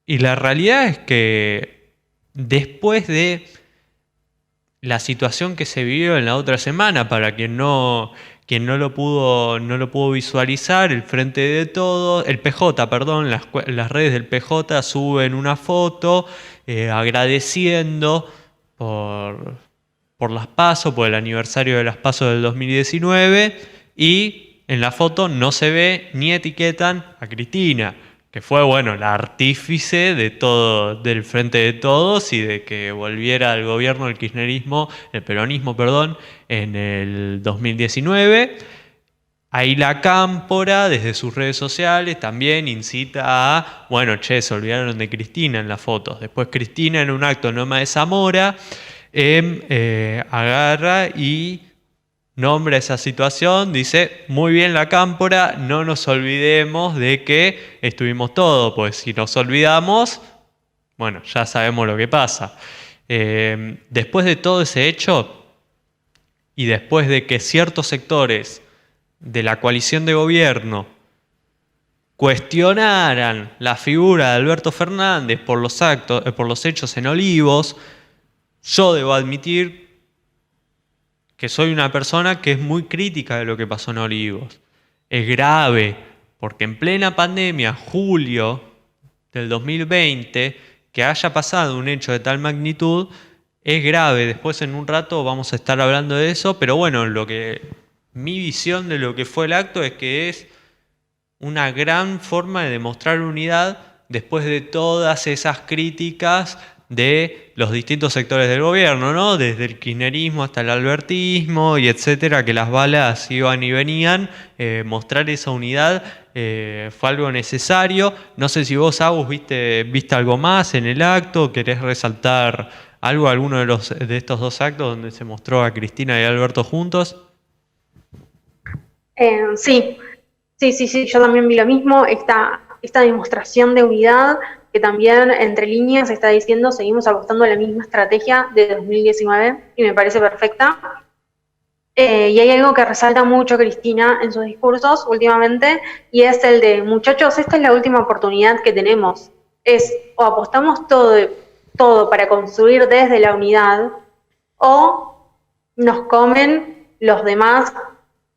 Speaker 1: Y la realidad es que después de la situación que se vivió en la otra semana, para quien no lo pudo visualizar, el Frente de Todos, el PJ, perdón, las redes del PJ suben una foto agradeciendo por las PASO, por el aniversario de las PASO del 2019, y en la foto no se ve ni etiquetan a Cristina, que fue, bueno, la artífice de todo, del Frente de Todos, y de que volviera al gobierno el kirchnerismo, el peronismo, perdón, en el 2019. Ahí la Cámpora, desde sus redes sociales, también incita a, bueno, se olvidaron de Cristina en las fotos. Después Cristina, en un acto en Loma de Zamora, agarra y nombra esa situación, dice, muy bien la Cámpora, no nos olvidemos de que estuvimos todos, pues si nos olvidamos, bueno, ya sabemos lo que pasa. Después de todo ese hecho, y después de que ciertos sectores de la coalición de gobierno cuestionaran la figura de Alberto Fernández por los hechos en Olivos, yo debo admitir que soy una persona que es muy crítica de lo que pasó en Olivos. Es grave, porque en plena pandemia, julio del 2020, que haya pasado un hecho de tal magnitud, es grave. Después en un rato vamos a estar hablando de eso, pero bueno, mi visión de lo que fue el acto es que es una gran forma de demostrar unidad después de todas esas críticas de los distintos sectores del gobierno, ¿no? Desde el kirchnerismo hasta el albertismo y etcétera, que las balas iban y venían. Mostrar esa unidad fue algo necesario. No sé si vos, Agus, viste algo más en el acto, querés resaltar alguno de estos 2 actos donde se mostró a Cristina y a Alberto juntos.
Speaker 3: Sí, yo también vi lo mismo, esta demostración de unidad, que también entre líneas está diciendo seguimos apostando a la misma estrategia de 2019, y me parece perfecta. Y hay algo que resalta mucho Cristina en sus discursos últimamente, y es el de, muchachos, esta es la última oportunidad que tenemos. Es o apostamos todo para construir desde la unidad, o nos comen los demás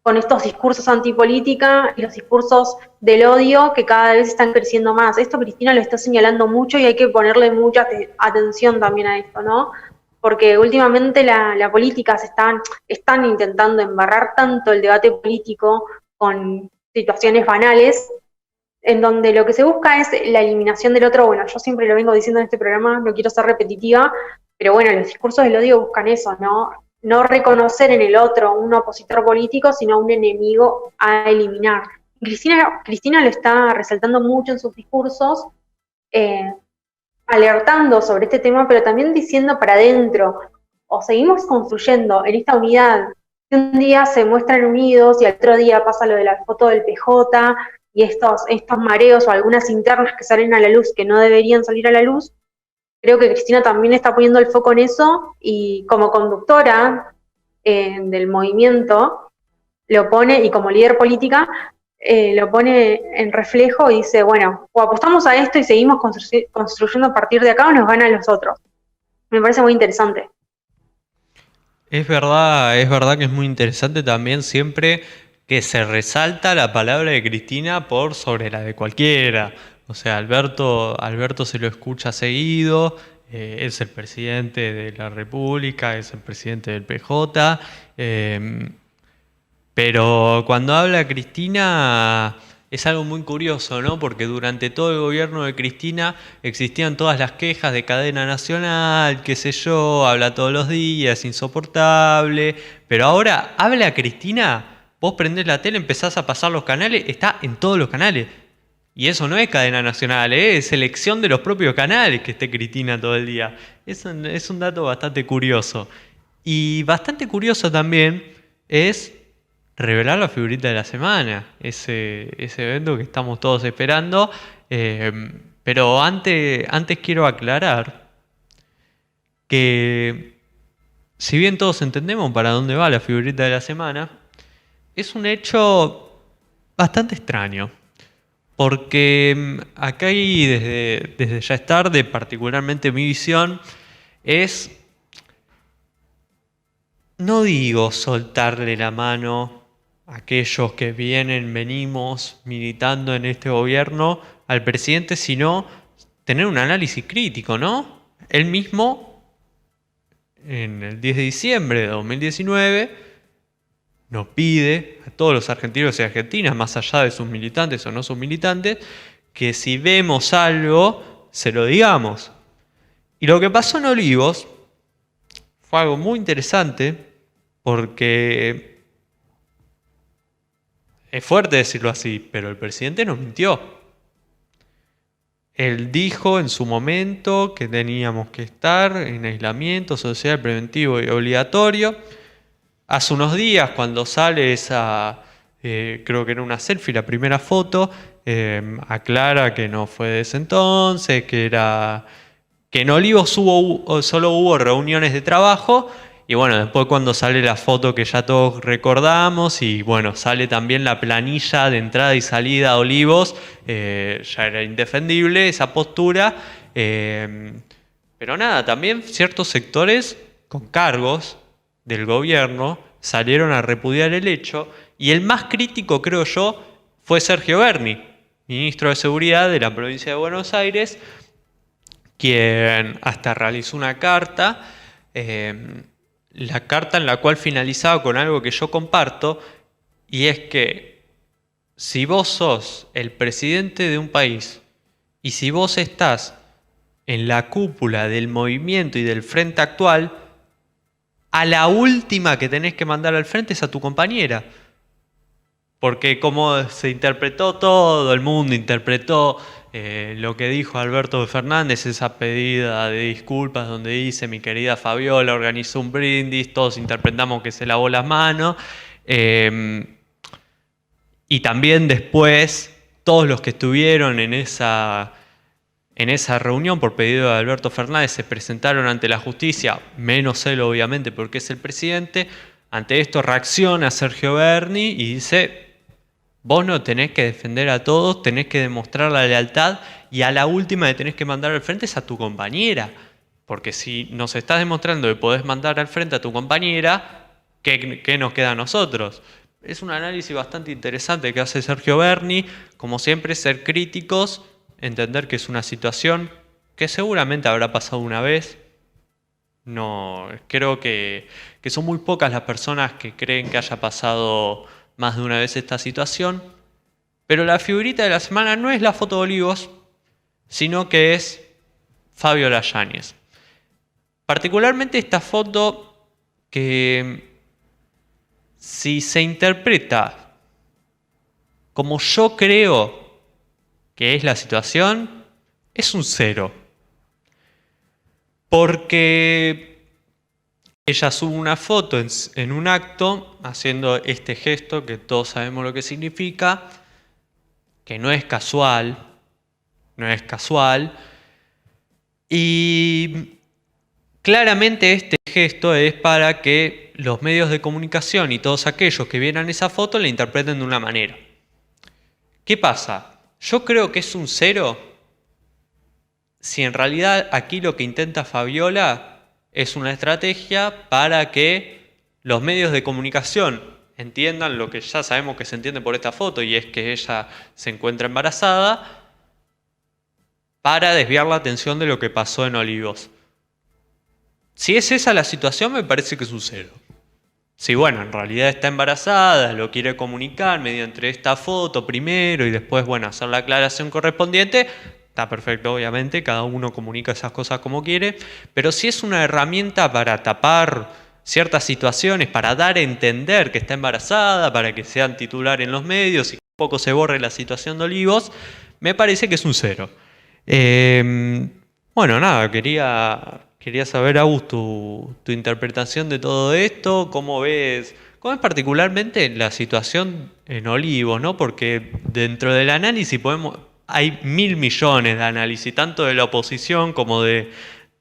Speaker 3: con estos discursos antipolítica y los discursos del odio que cada vez están creciendo más. Esto Cristina lo está señalando mucho y hay que ponerle mucha atención también a esto, ¿no? Porque últimamente la política están intentando embarrar tanto el debate político con situaciones banales, en donde lo que se busca es la eliminación del otro. Bueno, yo siempre lo vengo diciendo en este programa, no quiero ser repetitiva, pero bueno, los discursos del odio buscan eso, ¿no? No reconocer en el otro un opositor político, sino un enemigo a eliminar. Cristina lo está resaltando mucho en sus discursos, alertando sobre este tema, pero también diciendo para adentro, o seguimos construyendo en esta unidad, que un día se muestran unidos y al otro día pasa lo de la foto del PJ y estos mareos o algunas internas que salen a la luz que no deberían salir a la luz. Creo que Cristina también está poniendo el foco en eso y como conductora del movimiento lo pone, y como líder política lo pone en reflejo y dice, bueno, o apostamos a esto y seguimos construyendo a partir de acá o nos ganan los otros. Me parece muy interesante.
Speaker 1: Es verdad que es muy interesante también siempre que se resalta la palabra de Cristina por sobre la de cualquiera. O sea, Alberto se lo escucha seguido, es el presidente de la República, es el presidente del PJ, pero cuando habla Cristina es algo muy curioso, ¿no? Porque durante todo el gobierno de Cristina existían todas las quejas de cadena nacional, qué sé yo, habla todos los días, insoportable, pero ahora habla Cristina, vos prendés la tele, empezás a pasar los canales, está en todos los canales. Y eso no es cadena nacional, es elección de los propios canales que esté Cristina todo el día. Es un dato bastante curioso. Y bastante curioso también es revelar la figurita de la semana, ese evento que estamos todos esperando. Pero antes quiero aclarar que si bien todos entendemos para dónde va la figurita de la semana, es un hecho bastante extraño. Porque acá y desde ya es tarde, particularmente mi visión, es, no digo soltarle la mano a aquellos que venimos militando en este gobierno al presidente, sino tener un análisis crítico, ¿no? Él mismo, en el 10 de diciembre de 2019, nos pide a todos los argentinos y argentinas, más allá de sus militantes o no sus militantes, que si vemos algo, se lo digamos. Y lo que pasó en Olivos fue algo muy interesante, porque es fuerte decirlo así, pero el presidente nos mintió. Él dijo en su momento que teníamos que estar en aislamiento social preventivo y obligatorio. Hace unos días, cuando sale esa, creo que era una selfie, la primera foto, aclara que no fue de ese entonces, que en Olivos solo hubo reuniones de trabajo. Y bueno, después cuando sale la foto que ya todos recordamos, y bueno, sale también la planilla de entrada y salida a Olivos, ya era indefendible esa postura. Pero nada, también ciertos sectores con cargos del gobierno salieron a repudiar el hecho, y el más crítico, creo yo, fue Sergio Berni, ministro de Seguridad de la provincia de Buenos Aires, quien hasta realizó una carta, la carta en la cual finalizaba con algo que yo comparto, y es que si vos sos el presidente de un país y si vos estás en la cúpula del movimiento y del frente actual, a la última que tenés que mandar al frente es a tu compañera. Porque como se interpretó, todo el mundo interpretó lo que dijo Alberto Fernández, esa pedida de disculpas donde dice: mi querida Fabiola organizó un brindis, todos interpretamos que se lavó las manos. Y también después, todos los que estuvieron en esa reunión por pedido de Alberto Fernández se presentaron ante la justicia, menos él obviamente porque es el presidente, Ante esto reacciona Sergio Berni y dice: vos no tenés que defender a todos, tenés que demostrar la lealtad y a la última que tenés que mandar al frente es a tu compañera. Porque si nos estás demostrando que podés mandar al frente a tu compañera, ¿qué nos queda a nosotros? Es un análisis bastante interesante que hace Sergio Berni. Como siempre, ser críticos, entender que es una situación que seguramente habrá pasado una vez. No, creo que son muy pocas las personas que creen que haya pasado más de una vez esta situación. Pero la figurita de la semana no es la foto de Olivos, sino que es Fabiola Yáñez. Particularmente esta foto que, si se interpreta como yo creo que es la situación, es un 0. Porque ella sube una foto en un acto haciendo este gesto que todos sabemos lo que significa, que no es casual, y claramente este gesto es para que los medios de comunicación y todos aquellos que vieran esa foto la interpreten de una manera. ¿Qué pasa? Yo creo que es un 0 si en realidad aquí lo que intenta Fabiola es una estrategia para que los medios de comunicación entiendan lo que ya sabemos que se entiende por esta foto, y es que ella se encuentra embarazada, para desviar la atención de lo que pasó en Olivos. Si es esa la situación, me parece que es un 0. Si, bueno, en realidad está embarazada, lo quiere comunicar mediante esta foto primero y después, bueno, hacer la aclaración correspondiente, está perfecto, obviamente, cada uno comunica esas cosas como quiere, pero si es una herramienta para tapar ciertas situaciones, para dar a entender que está embarazada, para que sean titular en los medios y que un poco se borre la situación de Olivos, me parece que es un 0. Bueno, nada, quería saber, Agus, tu interpretación de todo esto, cómo ves particularmente la situación en Olivos, ¿no? Porque dentro del análisis hay 1000 millones de análisis, tanto de la oposición como de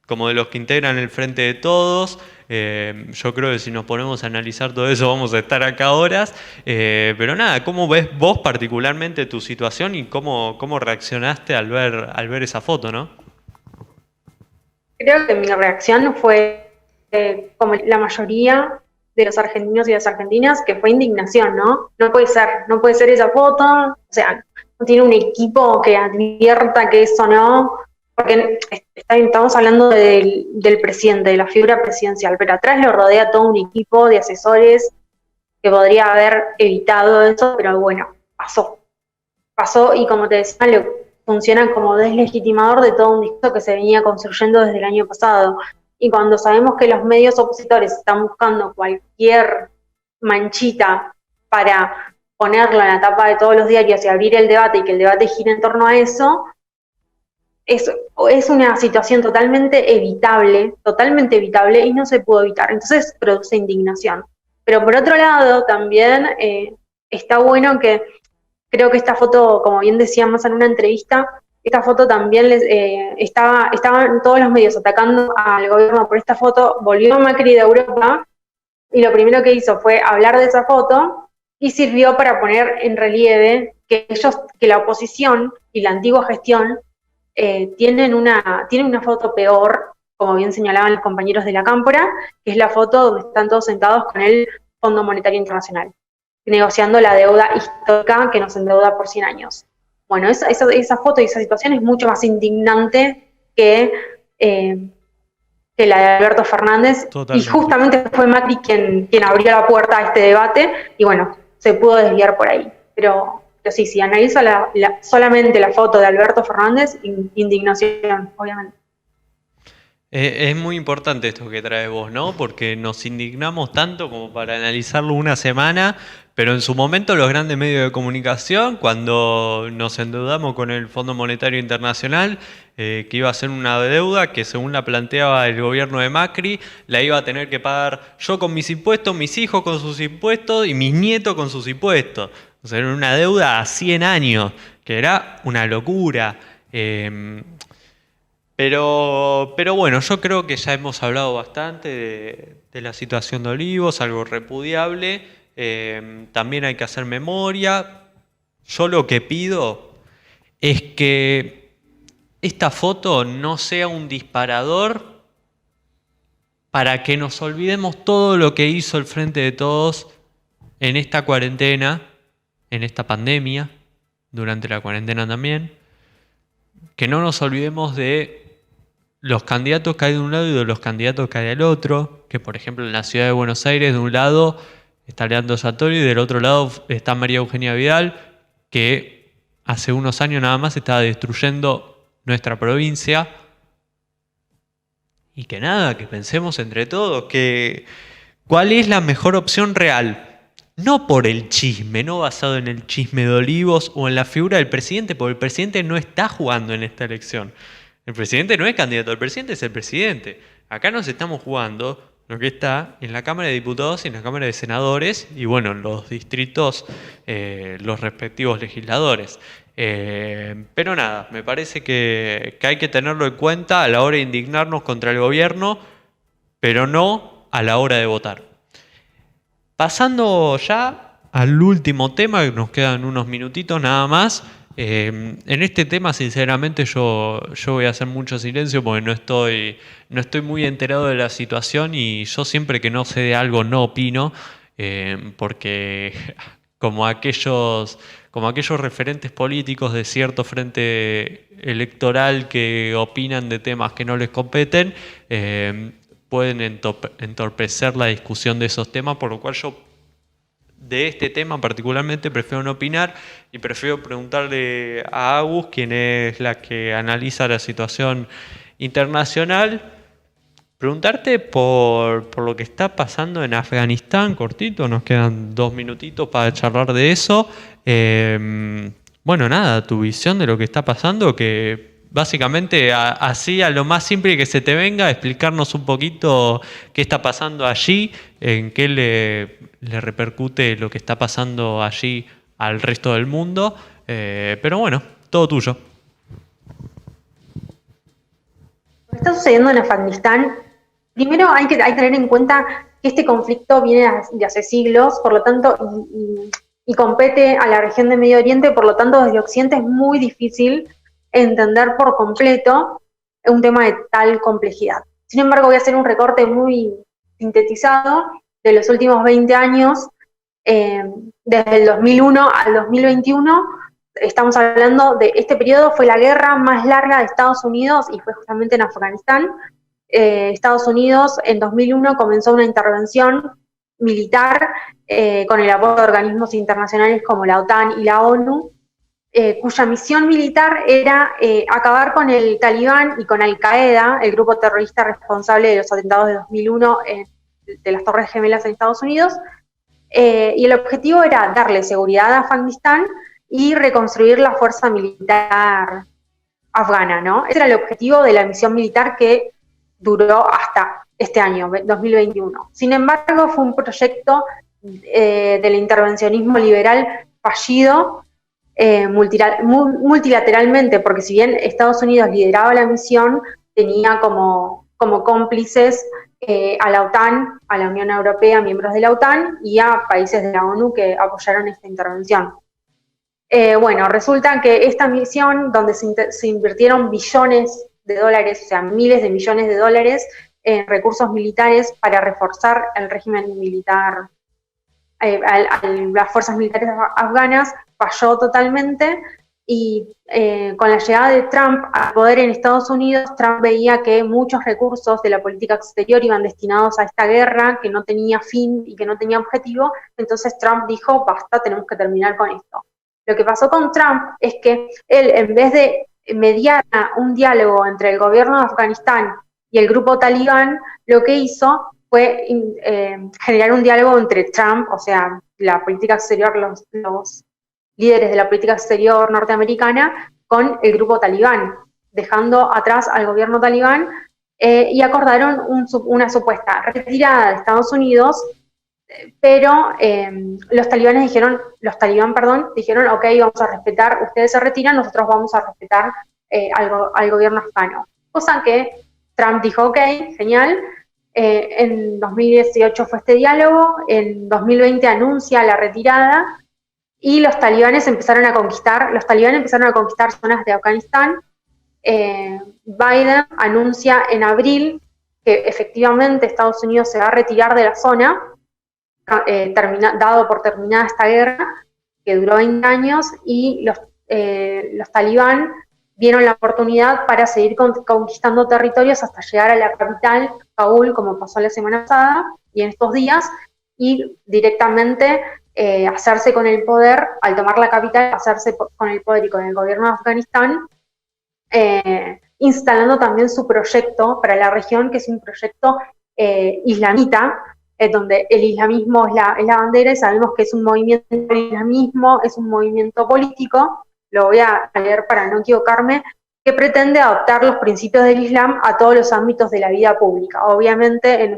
Speaker 1: los que integran el Frente de Todos. Yo creo que si nos ponemos a analizar todo eso vamos a estar acá horas. Pero nada, ¿cómo ves vos particularmente tu situación y cómo reaccionaste al ver esa foto, no?
Speaker 3: Creo que mi reacción fue, como la mayoría de los argentinos y las argentinas, que fue indignación, ¿no? No puede ser esa foto, o sea, no tiene un equipo que advierta que eso no, porque estamos hablando del presidente, de la figura presidencial, pero atrás lo rodea todo un equipo de asesores que podría haber evitado eso, pero bueno, pasó y, como te decía, funciona como deslegitimador de todo un discurso que se venía construyendo desde el año pasado. Y cuando sabemos que los medios opositores están buscando cualquier manchita para ponerlo en la tapa de todos los diarios y abrir el debate y que el debate gire en torno a eso, es una situación totalmente evitable y no se pudo evitar. Entonces produce indignación. Pero por otro lado también está bueno que creo que esta foto, como bien decíamos en una entrevista, esta foto también estaban todos los medios atacando al gobierno por esta foto. Volvió Macri de Europa y lo primero que hizo fue hablar de esa foto y sirvió para poner en relieve que la oposición y la antigua gestión tienen una foto peor, como bien señalaban los compañeros de la Cámpora, que es la foto donde están todos sentados con el Fondo Monetario Internacional, negociando la deuda histórica que nos endeuda por 100 años. Bueno, esa foto y esa situación es mucho más indignante que la de Alberto Fernández. Totalmente. Y justamente fue Macri quien abrió la puerta a este debate y bueno, se pudo desviar por ahí. Pero sí, si analizo solamente la foto de Alberto Fernández, indignación, obviamente.
Speaker 1: Es muy importante esto que traes vos, ¿no? Porque nos indignamos tanto como para analizarlo una semana, pero en su momento los grandes medios de comunicación, cuando nos endeudamos con el Fondo Monetario Internacional, que iba a ser una deuda que, según la planteaba el gobierno de Macri, la iba a tener que pagar yo con mis impuestos, mis hijos con sus impuestos y mis nietos con sus impuestos. O sea, era una deuda a 100 años, que era una locura. Pero bueno, yo creo que ya hemos hablado bastante de la situación de Olivos, algo repudiable. También hay que hacer memoria. Yo lo que pido es que esta foto no sea un disparador para que nos olvidemos todo lo que hizo el Frente de Todos en esta cuarentena, en esta pandemia, durante la cuarentena también. Que no nos olvidemos de los candidatos que hay de un lado y de los candidatos que hay del otro. Que por ejemplo en la ciudad de Buenos Aires, de un lado está Leandro Santoro y del otro lado está María Eugenia Vidal, que hace unos años nada más estaba destruyendo nuestra provincia. Y que nada, que pensemos entre todos que cuál es la mejor opción real. No por el chisme, no basado en el chisme de Olivos o en la figura del presidente, porque el presidente no está jugando en esta elección. El presidente no es candidato, el presidente es el presidente. Acá nos estamos jugando lo que está en la Cámara de Diputados y en la Cámara de Senadores y bueno, en los distritos, los respectivos legisladores. Pero nada, me parece que hay que tenerlo en cuenta a la hora de indignarnos contra el gobierno, pero no a la hora de votar. Pasando ya al último tema, que nos quedan unos minutitos nada más. En este tema, sinceramente, yo voy a hacer mucho silencio porque no estoy muy enterado de la situación y yo siempre que no sé de algo no opino, porque como aquellos referentes políticos de cierto frente electoral que opinan de temas que no les competen, pueden entorpecer la discusión de esos temas, por lo cual yo de este tema particularmente prefiero no opinar y prefiero preguntarle a Agus, quien es la que analiza la situación internacional, preguntarte por lo que está pasando en Afganistán, cortito, nos quedan 2 minutitos para charlar de eso. Bueno, nada, tu visión de lo que está pasando, que básicamente así a lo más simple que se te venga, explicarnos un poquito qué está pasando allí, en qué le repercute lo que está pasando allí al resto del mundo. Pero bueno, todo tuyo.
Speaker 3: Lo que está sucediendo en Afganistán, primero hay que tener en cuenta que este conflicto viene de hace siglos, por lo tanto, y compete a la región de Medio Oriente, por lo tanto, desde Occidente es muy difícil entender por completo un tema de tal complejidad. Sin embargo, voy a hacer un recorte muy sintetizado de los últimos 20 años, desde el 2001 al 2021, estamos hablando de este periodo, fue la guerra más larga de Estados Unidos y fue justamente en Afganistán. Estados Unidos en 2001 comenzó una intervención militar con el apoyo de organismos internacionales como la OTAN y la ONU, cuya misión militar era acabar con el Talibán y con Al-Qaeda, el grupo terrorista responsable de los atentados de 2001 de las Torres Gemelas en Estados Unidos, y el objetivo era darle seguridad a Afganistán y reconstruir la fuerza militar afgana, ¿no? Ese era el objetivo de la misión militar que duró hasta este año, 2021. Sin embargo, fue un proyecto del intervencionismo liberal fallido, multilateralmente, porque si bien Estados Unidos lideraba la misión, tenía como cómplices a la OTAN, a la Unión Europea, miembros de la OTAN, y a países de la ONU que apoyaron esta intervención. Bueno, resulta que esta misión, donde se invirtieron billones de dólares, o sea, miles de millones de dólares en recursos militares para reforzar el régimen militar, las fuerzas militares afganas, falló totalmente y con la llegada de Trump al poder en Estados Unidos, Trump veía que muchos recursos de la política exterior iban destinados a esta guerra que no tenía fin y que no tenía objetivo, entonces Trump dijo, basta, tenemos que terminar con esto. Lo que pasó con Trump es que él, en vez de mediar un diálogo entre el gobierno de Afganistán y el grupo talibán, lo que hizo fue generar un diálogo entre Trump, o sea, la política exterior, los líderes de la política exterior norteamericana, con el grupo talibán, dejando atrás al gobierno talibán, y acordaron una supuesta retirada de Estados Unidos, pero los talibán dijeron, ok, vamos a respetar, ustedes se retiran, nosotros vamos a respetar al gobierno afgano. cosa que Trump dijo, ok, genial. En 2018 fue este diálogo, en 2020 anuncia la retirada y los talibanes empezaron a conquistar zonas de Afganistán. Biden anuncia en abril que efectivamente Estados Unidos se va a retirar de la zona, dado por terminada esta guerra, que duró 20 años, y los talibán vieron la oportunidad para seguir conquistando territorios hasta llegar a la capital, Kabul, como pasó la semana pasada, y en estos días, y directamente hacerse con el poder, al tomar la capital, hacerse con el poder y con el gobierno de Afganistán, instalando también su proyecto para la región, que es un proyecto islamita, donde el islamismo es la bandera, y sabemos que es un movimiento, el islamismo es un movimiento político, lo voy a leer para no equivocarme, que pretende adoptar los principios del Islam a todos los ámbitos de la vida pública. Obviamente, en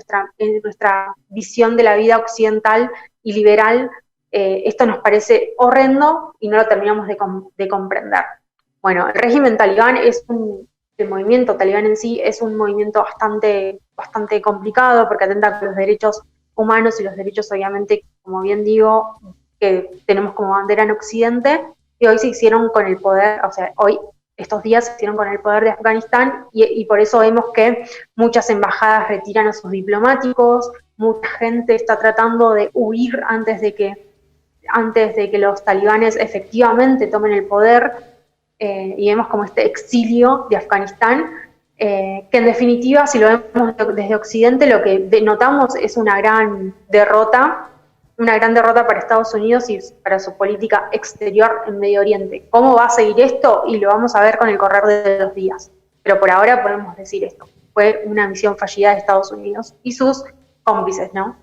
Speaker 3: nuestra visión de la vida occidental y liberal, esto nos parece horrendo y no lo terminamos de comprender. Bueno, el régimen talibán el movimiento talibán en sí es un movimiento bastante complicado porque atenta con los derechos humanos y los derechos, obviamente, como bien digo, que tenemos como bandera en Occidente, y hoy se hicieron con el poder, o sea, estos días se hicieron con el poder de Afganistán, y por eso vemos que muchas embajadas retiran a sus diplomáticos, mucha gente está tratando de huir antes de que los talibanes efectivamente tomen el poder, y vemos como este exilio de Afganistán, que en definitiva, si lo vemos desde Occidente, lo que notamos es una gran derrota para Estados Unidos y para su política exterior en Medio Oriente. ¿Cómo va a seguir esto? Y lo vamos a ver con el correr de los días. Pero por ahora podemos decir esto. Fue una misión fallida de Estados Unidos y sus cómplices, ¿no?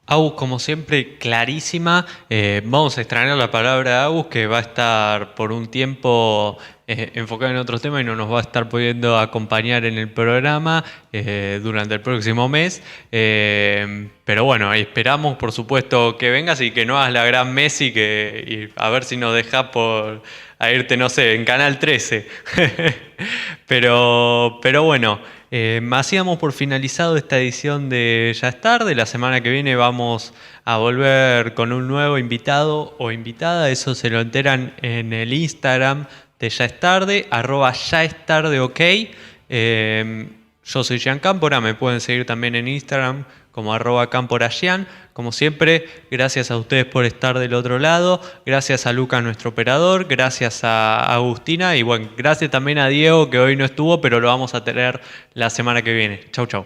Speaker 1: Agus, como siempre, clarísima. Vamos a extrañar la palabra de Agus, que va a estar por un tiempo enfocada en otros temas y no nos va a estar pudiendo acompañar en el programa durante el próximo mes. Pero bueno, esperamos, por supuesto, que vengas y que no hagas la gran Messi, y a ver si nos dejas a irte, no sé, en Canal 13. Pero bueno. Así damos por finalizado esta edición de Ya es tarde. La semana que viene vamos a volver con un nuevo invitado o invitada. Eso se lo enteran en el Instagram de Ya es tarde, @yaestardeok. Yo soy Gian Cámpora, me pueden seguir también en Instagram como @cámporagian. Como siempre, gracias a ustedes por estar del otro lado, gracias a Lucas, nuestro operador, gracias a Agustina y bueno, gracias también a Diego, que hoy no estuvo, pero lo vamos a tener la semana que viene. Chau, chau.